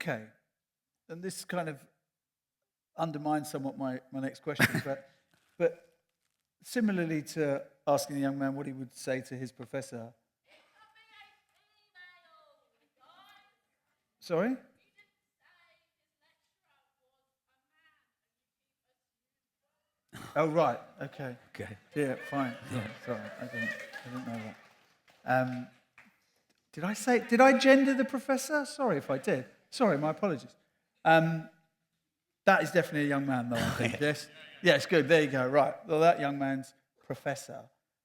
Okay. And this kind of undermines somewhat my next question, but similarly to asking the young man what he would say to his professor. Sorry? Oh, right. Okay. Okay. Yeah, fine. Yeah. Sorry, I didn't know that. Did I gender the professor? Sorry if I did. Sorry, my apologies. That is definitely a young man, though, I think, yes? Yes, good, there you go, right. Well, that young man's professor.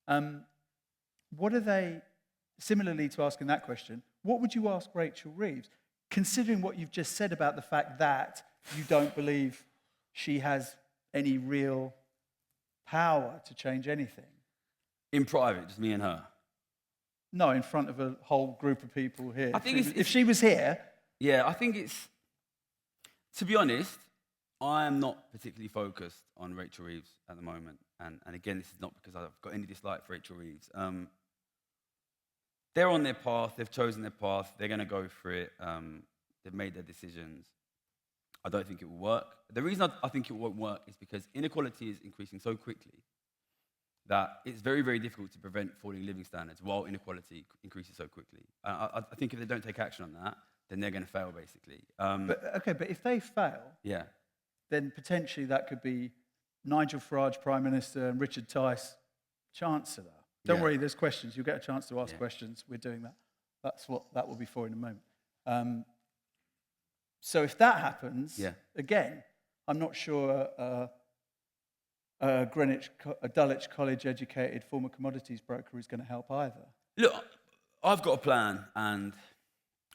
What are they, similarly to asking that question, what would you ask Rachel Reeves, considering what you've just said about the fact that you don't believe she has any real power to change anything? In private, just me and her? No, in front of a whole group of people here. I think if she was here... Yeah, I think it's... To be honest, I am not particularly focused on Rachel Reeves at the moment. And again, this is not because I've got any dislike for Rachel Reeves. They're on their path. They've chosen their path. They're going to go for it. They've made their decisions. I don't think it will work. The reason I think it won't work is because inequality is increasing so quickly that it's very, very difficult to prevent falling living standards while inequality increases so quickly. I think if they don't take action on that, then they're going to fail, basically. But if they fail, yeah, then potentially that could be Nigel Farage, Prime Minister, and Richard Tice, Chancellor. Don't worry, there's questions. You'll get a chance to ask questions. We're doing that. That's what that will be for in a moment. So if that happens, again, I'm not sure a Dulwich College-educated former commodities broker is going to help either. Look, I've got a plan, and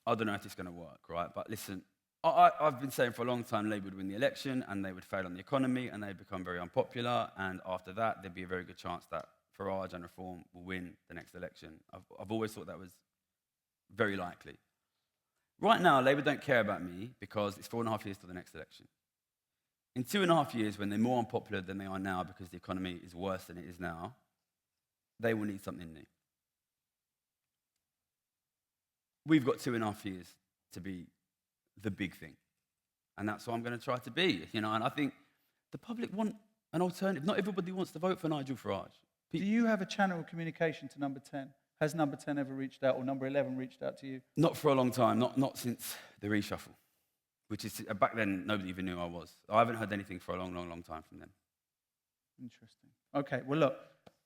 I don't know if it's going to work, right? But listen, I've been saying for a long time Labour would win the election, and they would fail on the economy, and they'd become very unpopular, and after that, there'd be a very good chance that Farage and Reform will win the next election. I've always thought that was very likely. Right now, Labour don't care about me because it's 4.5 years till the next election. In 2.5 years, when they're more unpopular than they are now because the economy is worse than it is now, they will need something new. We've got 2.5 years to be the big thing. And that's what I'm going to try to be. And I think the public want an alternative. Not everybody wants to vote for Nigel Farage. Do you have a channel of communication to number 10? Has number 10 ever reached out, or number 11 reached out to you? Not for a long time, not since the reshuffle, which is, back then, nobody even knew I was. I haven't heard anything for a long, long, long time from them. Interesting. Okay, well, look.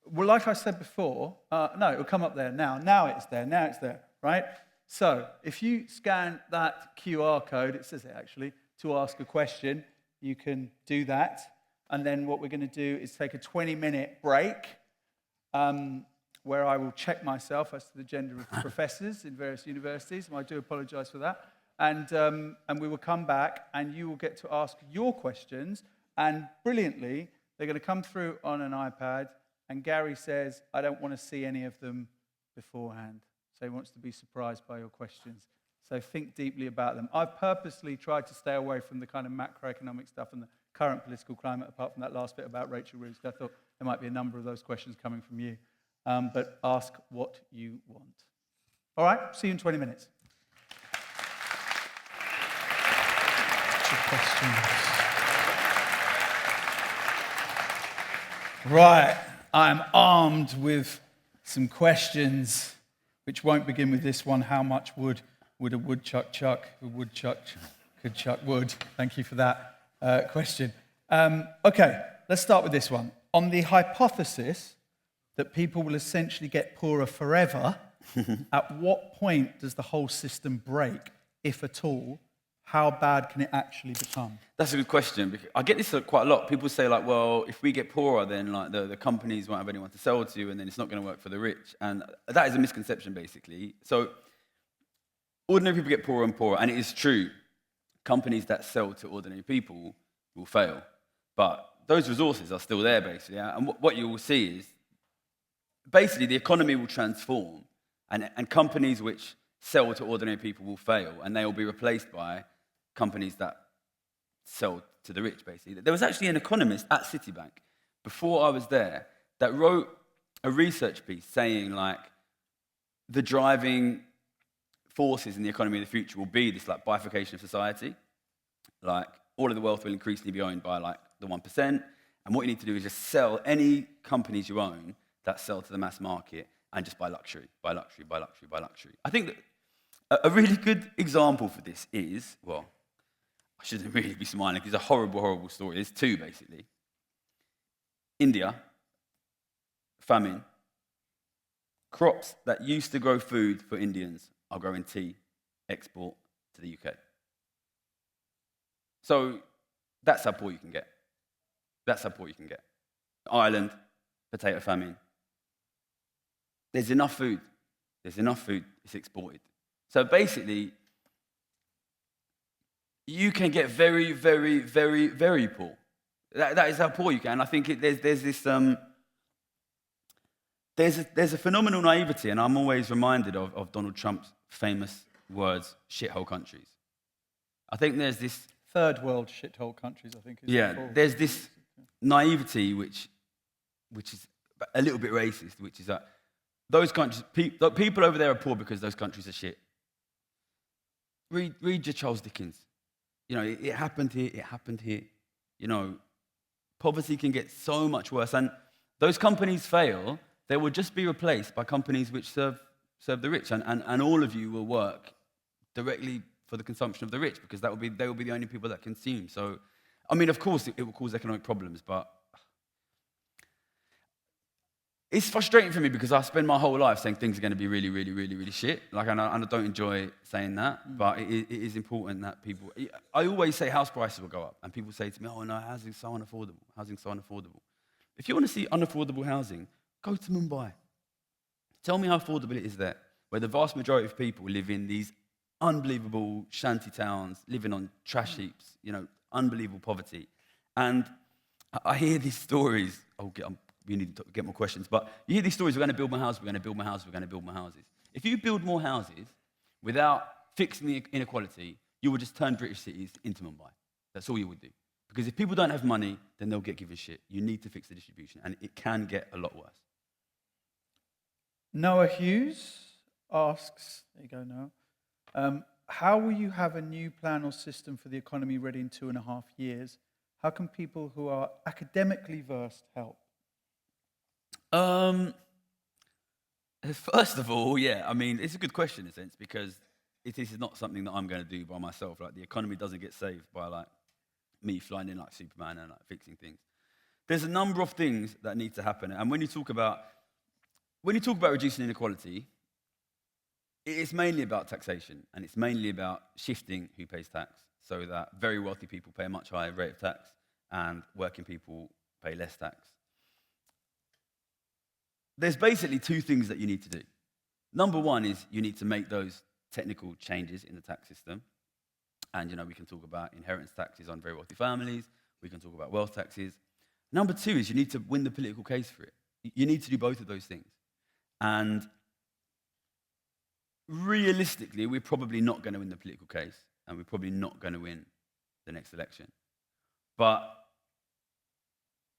Well, like I said before, no, it'll come up there now. Now it's there, right? So if you scan that QR code, it says it actually, to ask a question, you can do that. And then what we're going to do is take a 20-minute break where I will check myself as to the gender of professors in various universities, and I do apologize for that. And we will come back, and you will get to ask your questions. And brilliantly, they're going to come through on an iPad, and Gary says, I don't want to see any of them beforehand. So he wants to be surprised by your questions. So think deeply about them. I've purposely tried to stay away from the kind of macroeconomic stuff and the current political climate, apart from that last bit about Rachel Reeves. I thought there might be a number of those questions coming from you. But ask what you want. All right, see you in 20 minutes. Questions. Right, I'm armed with some questions, which won't begin with this one. How much wood would a woodchuck chuck? A woodchuck could chuck wood. Thank you for that question. Okay, let's start with this one. On the hypothesis that people will essentially get poorer forever, at what point does the whole system break, if at all? How bad can it actually become? That's a good question. Because I get this quite a lot. People say, like, well, if we get poorer, then like the companies won't have anyone to sell to, and then it's not going to work for the rich. And that is a misconception, basically. So ordinary people get poorer and poorer, and it is true. Companies that sell to ordinary people will fail. But those resources are still there, basically. Yeah? And what you will see is, basically, the economy will transform, and companies which sell to ordinary people will fail, and they will be replaced by companies that sell to the rich, basically. There was actually an economist at Citibank, before I was there, that wrote a research piece saying, like, the driving forces in the economy of the future will be this like bifurcation of society. Like all of the wealth will increasingly be owned by like the 1%. And what you need to do is just sell any companies you own that sell to the mass market and just buy luxury, buy luxury, buy luxury, buy luxury. I think that a really good example for this is, well, I shouldn't really be smiling because it's a horrible, horrible story. There's two basically. India, famine. Crops that used to grow food for Indians are growing tea, export to the UK. So that's how poor you can get. That's how poor you can get. Ireland, potato famine. There's enough food. There's enough food. It's exported. So basically, you can get very, very, very, very poor. That is how poor you can. And I think there's this there's a phenomenal naivety, and I'm always reminded of Donald Trump's famous words, shithole countries. I think there's this Third world shithole countries, I think. there's this naivety which is a little bit racist, which is that those countries, people over there are poor because those countries are shit. Read your Charles Dickens. You know, it happened here, it happened here. You know, poverty can get so much worse. And those companies fail, they will just be replaced by companies which serve the rich. And all of you will work directly for the consumption of the rich because they will be the only people that consume. So, I mean, of course, it will cause economic problems, but it's frustrating for me because I spend my whole life saying things are going to be really, really, really, really shit. Like, and I don't enjoy saying that, but it is important that people... I always say house prices will go up, and people say to me, oh, no, housing's so unaffordable. Housing's so unaffordable. If you want to see unaffordable housing, go to Mumbai. Tell me how affordable it is there, where the vast majority of people live in these unbelievable shanty towns, living on trash heaps, you know, unbelievable poverty. And I hear these stories... we need to get more questions, but you hear these stories, we're going to build more houses, we're going to build more houses, we're going to build more houses. If you build more houses without fixing the inequality, you will just turn British cities into Mumbai. That's all you would do. Because if people don't have money, then they'll get given shit. You need to fix the distribution, and it can get a lot worse. Noah Hughes asks, there you go, Noah, how will you have a new plan or system for the economy ready in 2.5 years? How can people who are academically versed help? First of all, yeah, I mean, it's a good question in a sense because this is not something that I'm going to do by myself. Like, the economy doesn't get saved by, like, me flying in like Superman and, like, fixing things. There's a number of things that need to happen. And when you talk about reducing inequality, it's mainly about taxation, and it's mainly about shifting who pays tax so that very wealthy people pay a much higher rate of tax and working people pay less tax. There's basically two things that you need to do. Number one is you need to make those technical changes in the tax system. And, you know, we can talk about inheritance taxes on very wealthy families. We can talk about wealth taxes. Number two is you need to win the political case for it. You need to do both of those things. And realistically, we're probably not going to win the political case, and we're probably not going to win the next election. But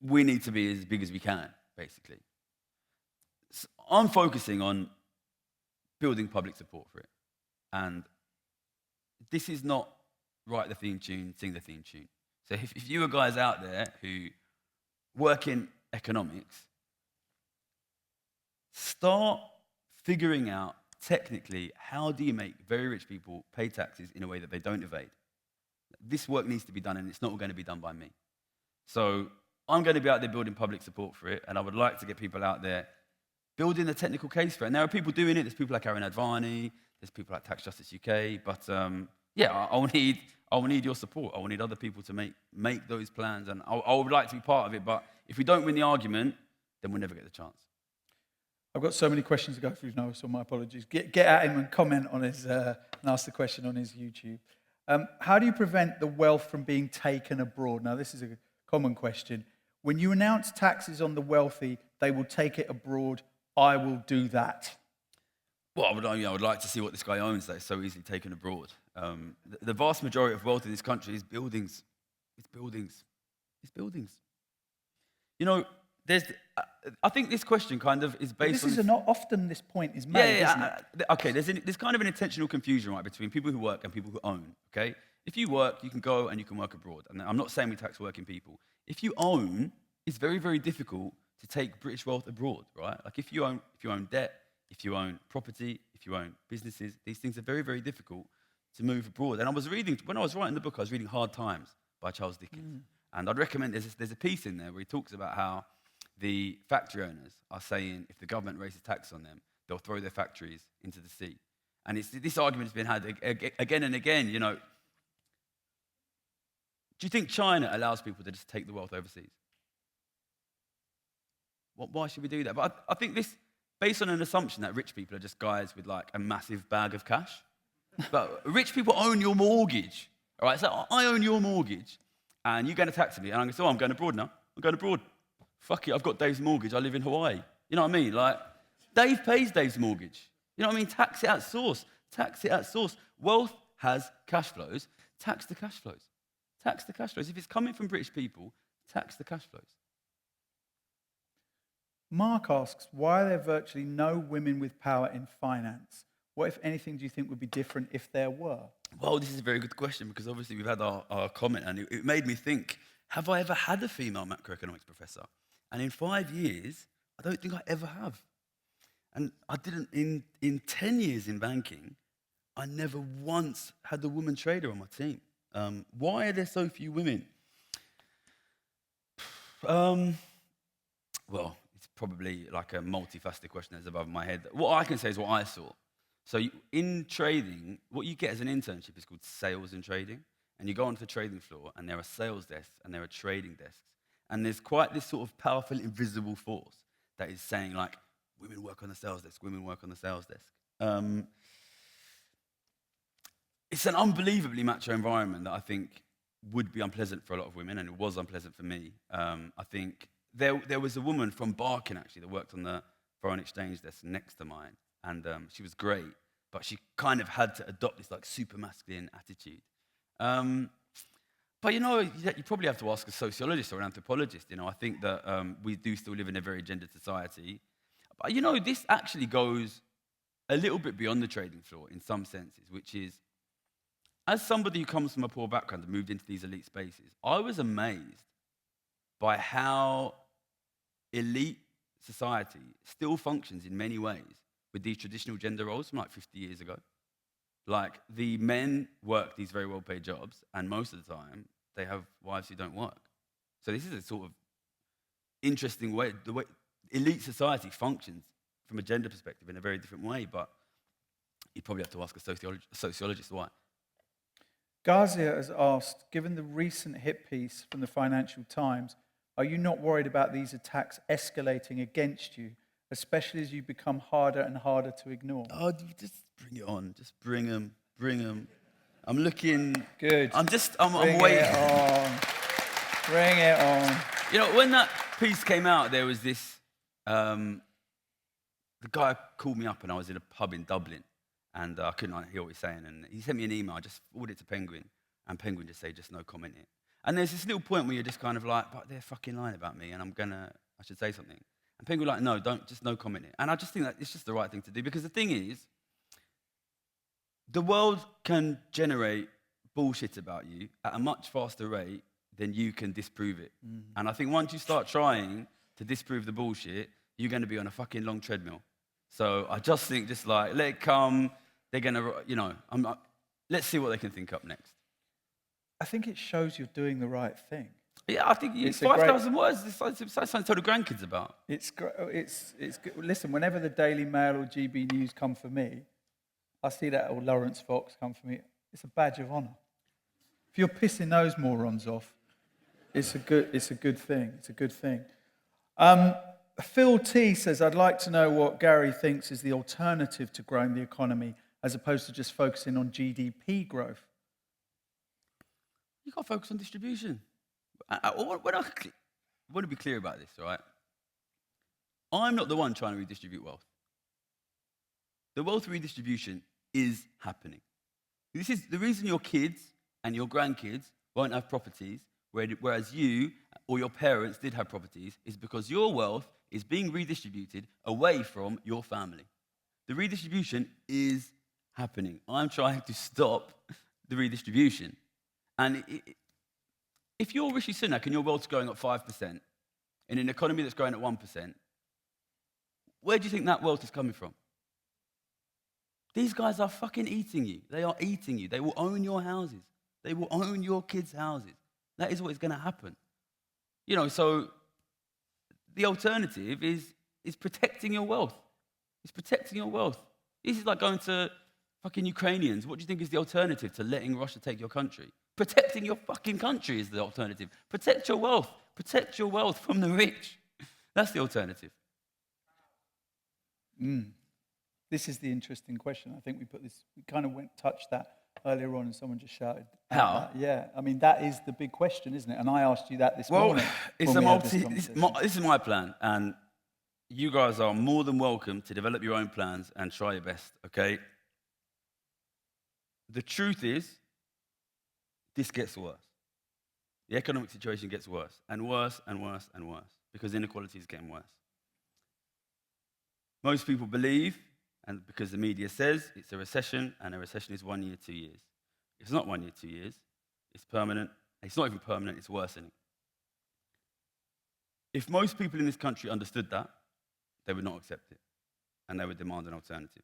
we need to be as big as we can, basically. So I'm focusing on building public support for it. And this is not write the theme tune, sing the theme tune. So if you are guys out there who work in economics, start figuring out technically how do you make very rich people pay taxes in a way that they don't evade. This work needs to be done, and it's not going to be done by me. So I'm going to be out there building public support for it, and I would like to get people out there building the technical case for it. And there are people doing it. There's people like Aaron Advani. There's people like Tax Justice UK. But yeah, I'll need your support. I will need other people to make those plans. And I would like to be part of it. But if we don't win the argument, then we'll never get the chance. I've got so many questions to go through now, so my apologies. Get at him and comment on his, and ask the question on his YouTube. How do you prevent the wealth from being taken abroad? Now, this is a common question. When you announce taxes on the wealthy, they will take it abroad. I will do that. Well, I would like to see what this guy owns that is so easily taken abroad. The vast majority of wealth in this country is buildings. It's buildings. It's buildings. You know, there's, I think this question kind of is based This on... is not often this point is made, isn't it? Okay, there's kind of an intentional confusion, right, between people who work and people who own, okay? If you work, you can go and you can work abroad. And I'm not saying we tax working people. If you own, it's very, very difficult to take British wealth abroad, right? Like if you own debt, if you own property, if you own businesses, these things are very, very difficult to move abroad. And when I was writing the book, I was reading Hard Times by Charles Dickens. And I'd recommend, there's a piece in there where he talks about how the factory owners are saying if the government raises tax on them, they'll throw their factories into the sea. And this argument has been had again and again, you know. Do you think China allows people to just take the wealth overseas? Why should we do that? But I think this, based on an assumption that rich people are just guys with like a massive bag of cash. But rich people own your mortgage, all right? So I own your mortgage, and you're going to tax me, and I'm going to say, oh, I'm going abroad now. I'm going abroad. Fuck it, I've got Dave's mortgage. I live in Hawaii. You know what I mean? Like, Dave pays Dave's mortgage. You know what I mean? Tax it at source. Tax it at source. Wealth has cash flows. Tax the cash flows. Tax the cash flows. If it's coming from British people, tax the cash flows. Mark asks, why are there virtually no women with power in finance? What, if anything, do you think would be different if there were? Well, this is a very good question because obviously we've had our comment and it made me think, have I ever had a female macroeconomics professor? And in 5 years, I don't think I ever have. And I didn't, in 10 years in banking, I never once had a woman trader on my team. Why are there so few women? Well, it's probably like a multifaceted question that's above my head. What I can say is what I saw. So in trading, what you get as an internship is called sales and trading. And you go onto the trading floor, and there are sales desks, and there are trading desks. And there's quite this sort of powerful, invisible force that is saying, like, women work on the sales desk, women work on the sales desk. It's an unbelievably macho environment that I think would be unpleasant for a lot of women, and it was unpleasant for me. I think there was a woman from Barking, actually, that worked on the foreign exchange desk next to mine, and she was great, but she kind of had to adopt this, like, super masculine attitude. But, you know, you probably have to ask a sociologist or an anthropologist. You know, I think that we do still live in a very gendered society. But, you know, this actually goes a little bit beyond the trading floor in some senses, which is, as somebody who comes from a poor background and moved into these elite spaces, I was amazed by how elite society still functions in many ways with these traditional gender roles from like 50 years ago. Like, the men work these very well-paid jobs, and most of the time, they have wives who don't work. So this is a sort of interesting way, the way elite society functions from a gender perspective in a very different way, but you'd probably have to ask a sociologist why. Gazia has asked, given the recent hit piece from the Financial Times, are you not worried about these attacks escalating against you, especially as you become harder and harder to ignore? Oh, just bring it on. Just bring them. I'm looking. Good. I'm Bring waiting. it on. Bring it on. You know, when that piece came out, there was this, the guy called me up and I was in a pub in Dublin and I couldn't hear what he was saying. And he sent me an email, I just forwarded it to Penguin, and Penguin just said, just no comment it. And there's this little point where you're just kind of like, but they're fucking lying about me and I should say something. And Penguin like, no, just no comment it. And I just think that it's just the right thing to do, because the thing is, the world can generate bullshit about you at a much faster rate than you can disprove it. And I think once you start trying to disprove the bullshit, you're going to be on a fucking long treadmill. So I just think, just like, let it come. They're going to, you know, let's see what they can think up next. I think it shows you're doing the right thing. Yeah, I think it's 5,000 words. It's something to tell the grandkids about. It's good. Listen, whenever the Daily Mail or GB News come for me, I see that, or Lawrence Fox come for me. It's a badge of honour. If you're pissing those morons off, it's a good thing. It's a good thing. Phil T says, I'd like to know what Gary thinks is the alternative to growing the economy as opposed to just focusing on GDP growth. You've got to focus on distribution. I want to be clear about this, right? I'm not the one trying to redistribute wealth. The wealth redistribution is happening. This is the reason your kids and your grandkids won't have properties whereas you or your parents did have properties, is because your wealth is being redistributed away from your family. The redistribution is happening. I'm trying to stop the redistribution. And if you're Rishi Sunak and your wealth's going up 5% in an economy that's growing at 1%, where do you think that wealth is coming from? These guys are fucking eating you. They are eating you. They will own your houses. They will own your kids' houses. That is what is going to happen. So the alternative is protecting your wealth. It's protecting your wealth. This is like going to fucking Ukrainians. What do you think is the alternative to letting Russia take your country? Protecting your fucking country is the alternative. Protect your wealth. Protect your wealth from the rich. That's the alternative. This is the interesting question. I think we kind of touched that earlier on, and someone just shouted. How? Yeah, I mean, that is the big question, isn't it? And I asked you that this morning. This is my plan, and you guys are more than welcome to develop your own plans and try your best, okay? The truth is, this gets worse. The economic situation gets worse, and worse, and worse, and worse, because inequality is getting worse. Most people believe, and because the media says, it's a recession, and a recession is 1 year, 2 years. It's not 1 year, 2 years. It's permanent. It's not even permanent, it's worsening. If most people in this country understood that, they would not accept it, and they would demand an alternative.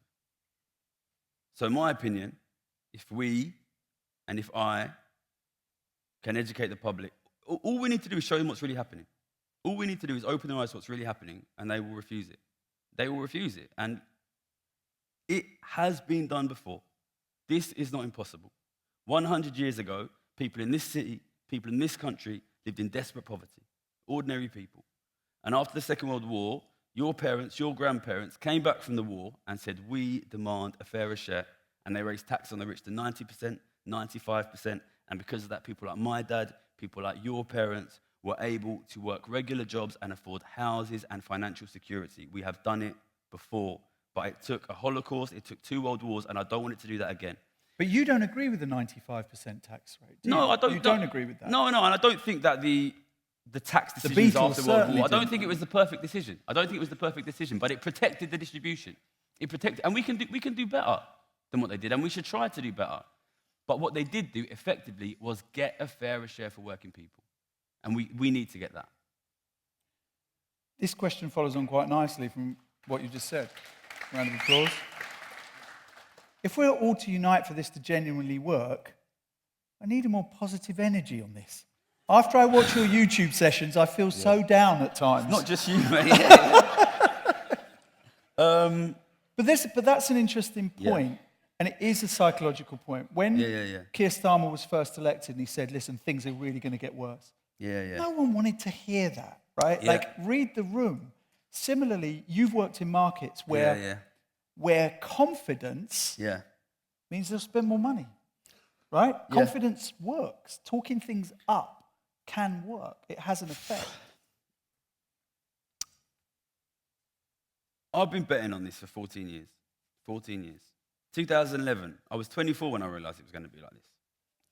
So in my opinion, if we, and if I, can educate the public, all we need to do is show them what's really happening. All we need to do is open their eyes to what's really happening, and they will refuse it. They will refuse it. And it has been done before. This is not impossible. 100 years ago, people in this city, people in this country lived in desperate poverty, ordinary people. And after the Second World War, your parents, your grandparents came back from the war and said, we demand a fairer share. And they raised tax on the rich to 90%, 95%. And because of that, people like my dad, people like your parents were able to work regular jobs and afford houses and financial security. We have done it before. But it took a Holocaust, it took 2 world wars, and I don't want it to do that again. But you don't agree with the 95% tax rate, do you? No, I don't. You don't agree with that? No, and I don't think that the tax decisions after World War, I don't think it was the perfect decision. I don't think it was the perfect decision, but it protected the distribution. It protected, and we can do better than what they did, and we should try to do better. But what they did do effectively was get a fairer share for working people. And we need to get that. This question follows on quite nicely from what you just said. Round of applause. If we're all to unite for this to genuinely work, I need a more positive energy on this. After I watch your YouTube sessions, I feel so down at times. Not just you, mate. But that's an interesting point, and it is a psychological point. When Keir Starmer was first elected and he said, listen, things are really going to get worse. No one wanted to hear that, right? Yeah. Like, read the room. Similarly, you've worked in markets where confidence means they'll spend more money, right? Yeah. Confidence works. Talking things up can work. It has an effect. I've been betting on this for 14 years. 14 years. 2011, I was 24 when I realised it was going to be like this.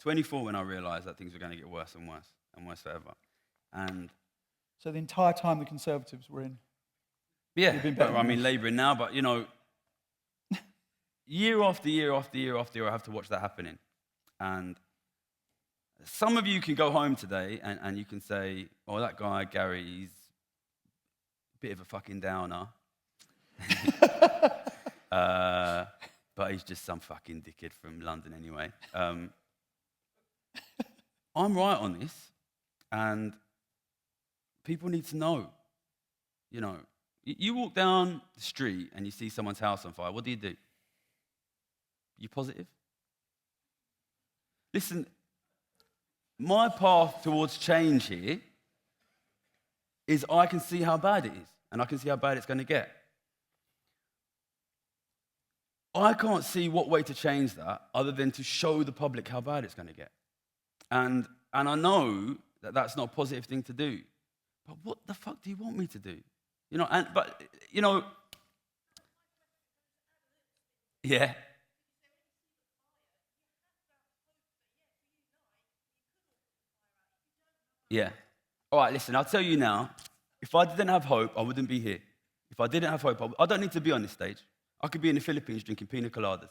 24 when I realised that things were going to get worse and worse and worse forever. And so the entire time the Conservatives were in. Yeah, but, I mean, Labour now, but, year after year after year after year, I have to watch that happening. And some of you can go home today and you can say, oh, that guy, Gary, he's a bit of a fucking downer. But he's just some fucking dickhead from London anyway. I'm right on this, and people need to know, You walk down the street and you see someone's house on fire. What do? You positive? Listen, my path towards change here is I can see how bad it is, and I can see how bad it's going to get. I can't see what way to change that other than to show the public how bad it's going to get. And I know that that's not a positive thing to do. But what the fuck do you want me to do? Yeah. Yeah. All right, listen, I'll tell you now, if I didn't have hope, I wouldn't be here. If I didn't have hope, I don't need to be on this stage. I could be in the Philippines drinking pina coladas.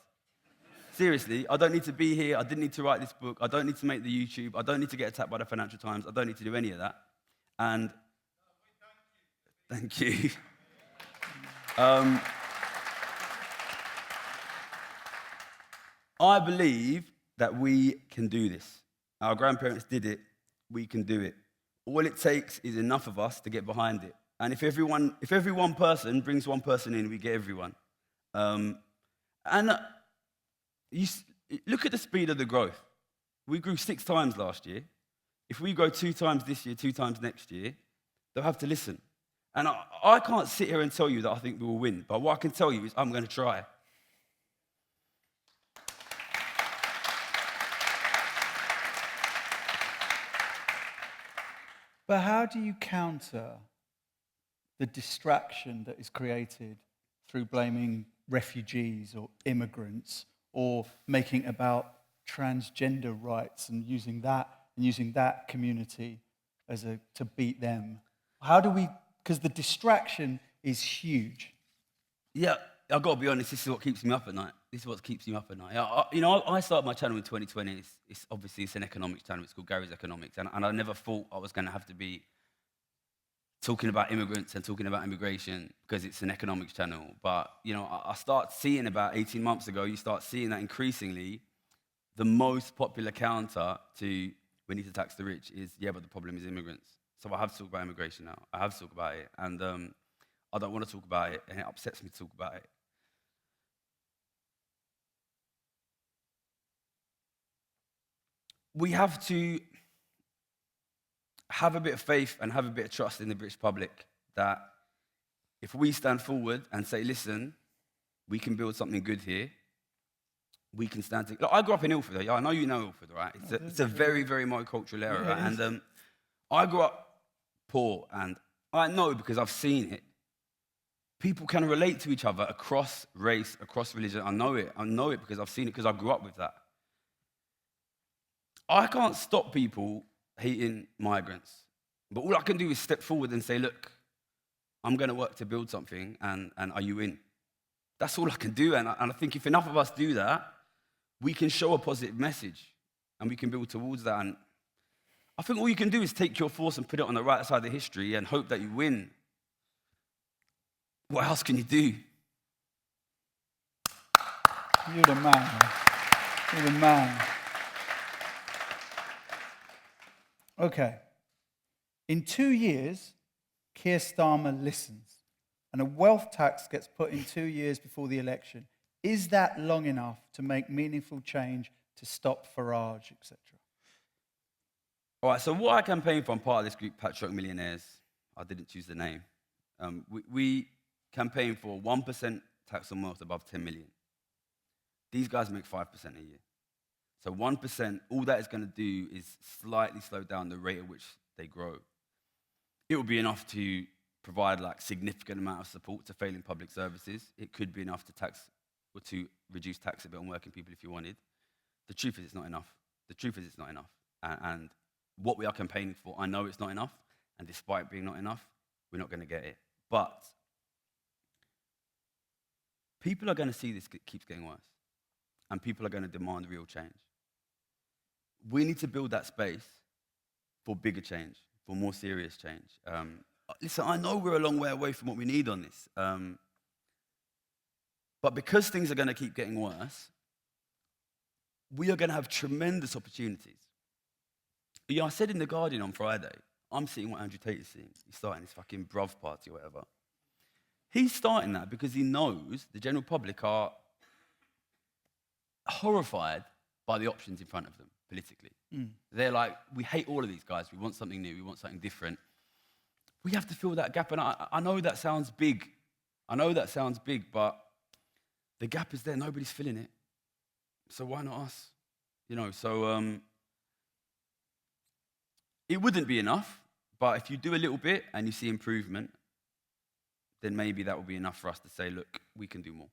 Seriously, I don't need to be here. I didn't need to write this book. I don't need to make the YouTube. I don't need to get attacked by the Financial Times. I don't need to do any of that. And thank you. I believe that we can do this. Our grandparents did it. We can do it. All it takes is enough of us to get behind it. And if every one person brings one person in, we get everyone. You look at the speed of the growth. We grew 6 times last year. If we grow 2 times this year, 2 times next year, they'll have to listen. And I can't sit here and tell you that I think we will win, but what I can tell you is I'm going to try. But how do you counter the distraction that is created through blaming refugees or immigrants or making about transgender rights and using that community to beat them? How do we, because the distraction is huge. Yeah, I've got to be honest, this is what keeps me up at night. This is what keeps me up at night. I started my channel in 2020. It's an economics channel. It's called Gary's Economics. And I never thought I was going to have to be talking about immigrants and talking about immigration because it's an economics channel. But, I start seeing about 18 months ago, you start seeing that increasingly the most popular counter to we need to tax the rich is, yeah, but the problem is immigrants. So I have to talk about immigration now. I have to talk about it. And I don't want to talk about it, and it upsets me to talk about it. We have to have a bit of faith and have a bit of trust in the British public that if we stand forward and say, listen, we can build something good here, we can stand together. Look, I grew up in Ilford. I know you know Ilford, right? It's a very, very multicultural area. Yeah, and I grew up poor, and I know because I've seen it. People can relate to each other across race, across religion. I know it because I've seen it because I grew up with that. I can't stop people hating migrants, but all I can do is step forward and say, look, I'm going to work to build something, and are you in? That's all I can do, and I think if enough of us do that, we can show a positive message, and we can build towards that. And I think all you can do is take your force and put it on the right side of history and hope that you win. What else can you do? You're the man. You're the man. Okay. In 2 years, Keir Starmer listens, and a wealth tax gets put in 2 years before the election. Is that long enough to make meaningful change to stop Farage, etc.? All right, so what I campaign for, I'm part of this group, Patriotic Millionaires. I didn't choose the name. We campaign for 1% tax on wealth above 10 million. These guys make 5% a year. So 1%, all that is going to do is slightly slow down the rate at which they grow. It will be enough to provide significant amount of support to failing public services. It could be enough to tax or to reduce tax a bit on working people if you wanted. The truth is it's not enough. The truth is it's not enough. And what we are campaigning for, I know it's not enough. And despite being not enough, we're not going to get it. But people are going to see this keeps getting worse. And people are going to demand real change. We need to build that space for bigger change, for more serious change. Listen, I know we're a long way away from what we need on this. But because things are going to keep getting worse, we are going to have tremendous opportunities. I said in The Guardian on Friday, I'm seeing what Andrew Tate is seeing. He's starting this fucking bruv party or whatever. He's starting that because he knows the general public are horrified by the options in front of them politically. They're like, we hate all of these guys. We want something new. We want something different. We have to fill that gap. And I know that sounds big. But the gap is there. Nobody's filling it. So why not us? It wouldn't be enough. But if you do a little bit and you see improvement, then maybe that will be enough for us to say, look, we can do more.